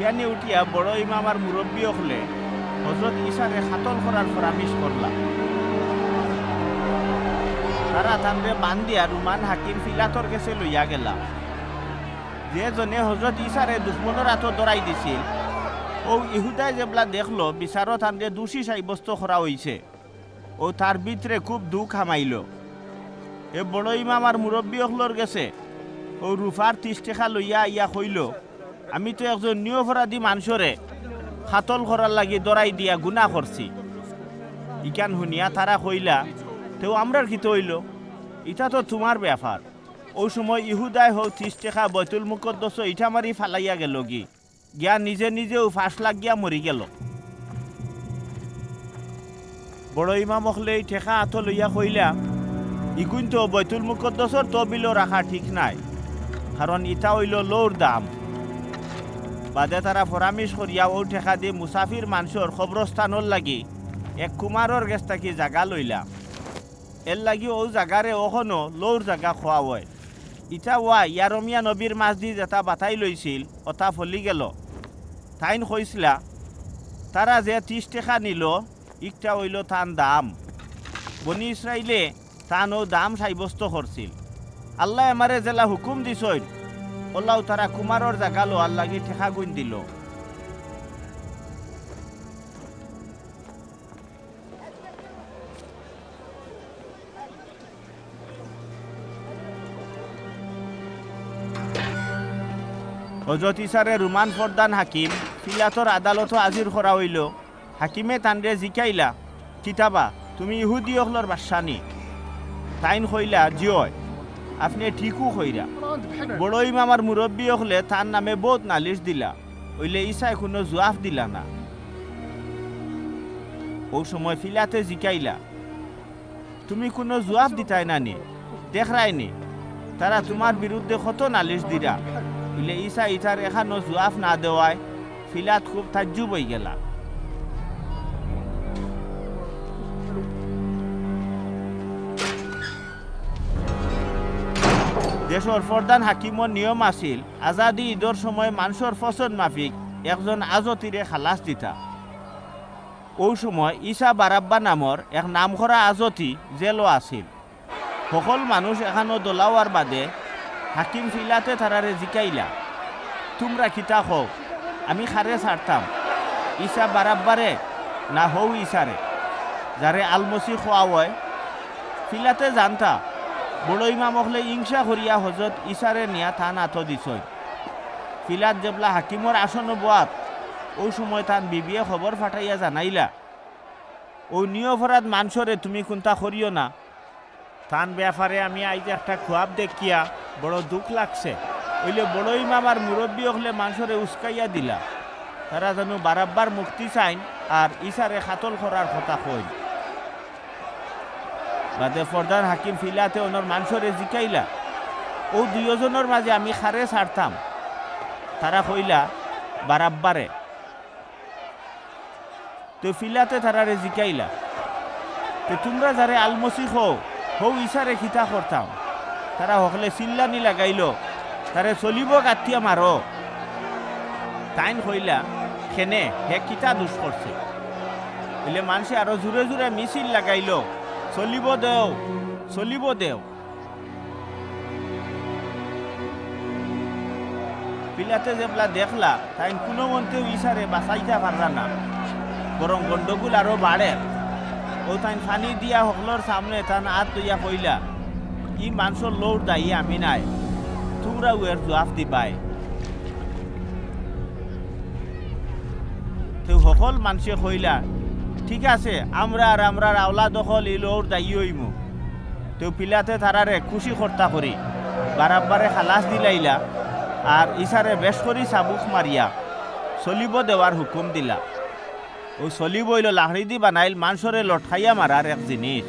ইয়ানি উঠিয়া বড় ইমাম আর মুরব্বী হলে হজরত ঈসারে খাতল করার পরামর্শ করলা। তারা তানরে বান্ধিয়া রুমান হাকিম ফিলাতর কাছে লইয়া গেলা। যে জনে হজরত ঈসারে দুশ্মনের হাতত ধরাই দিছিল, ও ইহুদায় যেবলা দেখলো বিচারত তানরে দোষী সাব্যস্ত করা হইছে, ও তার ভিতরে খুব দুঃখ হামাইল। এ বড় ইমাম আর মুরব্বী হলর গেছে ও রুফার 30 টাকা লইয়া ইয়া কইল, আমি তো একজন নিরপরাধী মানুষরে খাতল করার লাগি দরাই দিয়া গুনাহ করছি। ইকান শুনিয়া তারা কইলা, তেও আমরার কি হইল, ইটা তো তোমার ব্যাপার। ওই সময় ইহুদায় হোক 30 টাকা বৈতুল মুকদ্দস ইটা মারি ফালাইয়া গেল গিয়া নিজে নিজেও ফাঁস লাগিয়া মরি গেল। বড় ইমাম হলে এই ঠেকা হাত লইয়া কইলা, ইগুন তো বৈতুল মুকদ্দসর তবিলও রাখা ঠিক নাই, কারণ ইটা হইল লৌর দাম। বাদে তারা পরামর্শ করিয়া ও ঠেকা দিয়ে মুসাফির মানুষের খবরস্থানের লাগি এক কুমারর গেছ থাকি জাগা লইলা। এর লাগি ও জাগারে ওখনো লৌর জাগা খোয়া হয়। ইটা ওয়া ইয়ারমিয়া নবীর মাছ দি যেটা বাতাই লইছিল ওটা ফলি গেল। তাইন কইসলা তারা যে 30 টাকা নিল ইটা হইল তান দাম। বনি ইসরাইলে তান ও দাম সাব্যস্ত করছিল। আল্লাহ আমারে জেলা হুকুম দিছইন, ওলাও তারা কুমারর জাগা লো আল্লাহি ঠেকা গুণ দিল। হজরত ঈসারে রুমান ফরদান হাকিম ফিলাতর আদালত আজির করা হইল। হাকিমে তানরে জিকাইলা, কিতাবা তুমি ইহুদি অকলর বাদশানী? তাইন কইলা, জিয় আপনি ঠিকও কইরা। বড় ইমাম আর মুরব্বী হলে তার নামে বহুত নালিশ দিলা, ওইলে ঈসায় কোনো জবাব দিলা না। ও সময় ফিলাতে জিকাইলা, তুমি কোনো জবাব দিতাই না নি? দেখরাইনি তারা তোমার বিরুদ্ধে কত নালিশ দিরা, ইলে ঈসা ইটার এখানো জবাব না দেওয়ায় ফিলাত খুব তাজ্জুব হয়ে গেলা। দেশের প্রধান হাকিমর নিয়ম আছিল আজাদি ঈদর সময় মানুষের পছন্দ মাফিক একজন আজতিরে খালাস দিতা। ওই সময় ঈসা বারাব্বা নামর এক নামকরা আজতি জেলও আছিল। সকল মানুষ এখানো দোলাওয়ার বাদে হাকিম ফিলাতে তারারে জিকাইলা, তোমরা কিতা হোক আমি খারে ছাড়তাম, ঈসা বারাব্বারে না হৌ ঈসারে যারে আলমসি খোয়া হয়? ফিলাতে জানতা বড় ইমাম হলে ইংসা করিয়া হজরত ঈসারে নিয়া থান আত দিছই। ফিলাত জেবলা হাকিমর আসন বোয়াত ওই সময় তান বিবিয়ে খবর ফাটাইয়া জানাইলা, ও নিয়পরাধ মানুষরে তুমি কোনটা করিও না। তান ব্যাপারে আমি আইজ একটা খোয়াব দেখিয়া বড় দুঃখ লাগছে। ওইলে বড় ইমাম আর মুরব্বী হলে মানুষরে উস্কাইয়া দিলা, তারা যেন বারাব্বার মুক্তি চাইন আর ঈসারে খাতল করার কথা কই। বাদে ফরদান হাকিম ফিলাতে ওনার মানুষরে জিকাইলা, ও দুজনের মাঝে আমি খারে ছাড়তাম। তারা কইলা বারাব্বারে। তো ফিলাতে তারারে জিকাইলা, তো তোমরা যারে আলমসি হও ঈসারে খিতা করতাম। তারা হকলে চিল্লানি লাগাইল, তারে চলিব কাটিয়া মারো। তাইন কইলা, খেনে হে কিতা দুষ করছে? বলে মানুষে আরো জোরে জোরে মিছিল লাগাইল, চলিব দেও চলিব দেও। পিলাতে যেবলা দেখলা তাই কোনো মন্ত্রেও ঈসারে বাঁচাইতে পারলা না, বরং গন্ডগোল আরো বাড়ে। ও তাই ফানি দিয়া সকলের সামনে তান হাত দইয়া কইলা, ই মানুষের লৌর দায়ী আমি নাই, তোমরা এর জবাব দিবাই। তো সকল মানুষে কইলা, ঠিক আছে আমরা আর আমরার আওলা দখল এই লৌর দায়ী হইমু। তো পিলাতে তারারে খুশি কর্তা করি বারাব্বারে খালাস দিলাইলা আর ঈসারে বেশ করি চাবুক মারিয়া চলিব দেওয়ার হুকুম দিলা। ও চলিব হইল লাহড়ি দি বানাইল মানুষরে লটকাইয়া মারার এক জিনিস।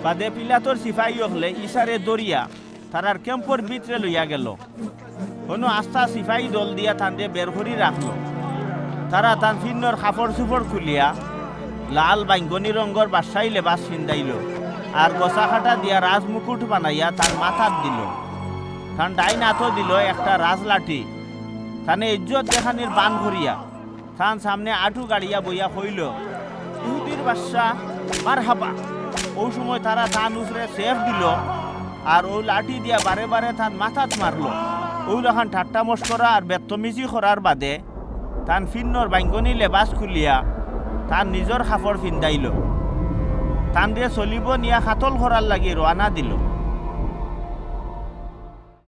বাদে পিলাতর সিপাহী হলে ঈসারে দরিয়া তারার ক্যাম্পর ভিতরে লইয়া গেল। কোনো আস্থা সিপাহী দল দিয়া তানরে বের করি রাখলো। তারা তান ফিন্নর কাপড় চুপড় খুলিয়া লাল বাইঙ্গনি রঙের বাদশাহী লেবাস পিন্দাইল আর গছা খাটা দিয়া রাজমুকুট বানাইয়া তার মাথার দিল। তান ডাইন হাতও দিল একটা রাজলাঠি। থানে ইজ্জত দেখানির বান করিয়া থান সামনে আঠু গাড়িয়া বইয়া হইল, ইহুদির বাদশা মার হাবা। ওই সময় তারা থান উপরে সেফ দিল আর ও লাঠি দিয়া বারে বারে থান মাথাত মারলো। ওইলাখান ঠাট্টা মস্করা আর বেত্তমিজি করার বাদে তান ফিন্নর বাঙ্গনি লেবাস খুলিয়া তার নিজর খাফড় ফিন্দাইল। তান দিয়ে চলিব নিয়া খাতল করার লাগি রওনা দিল।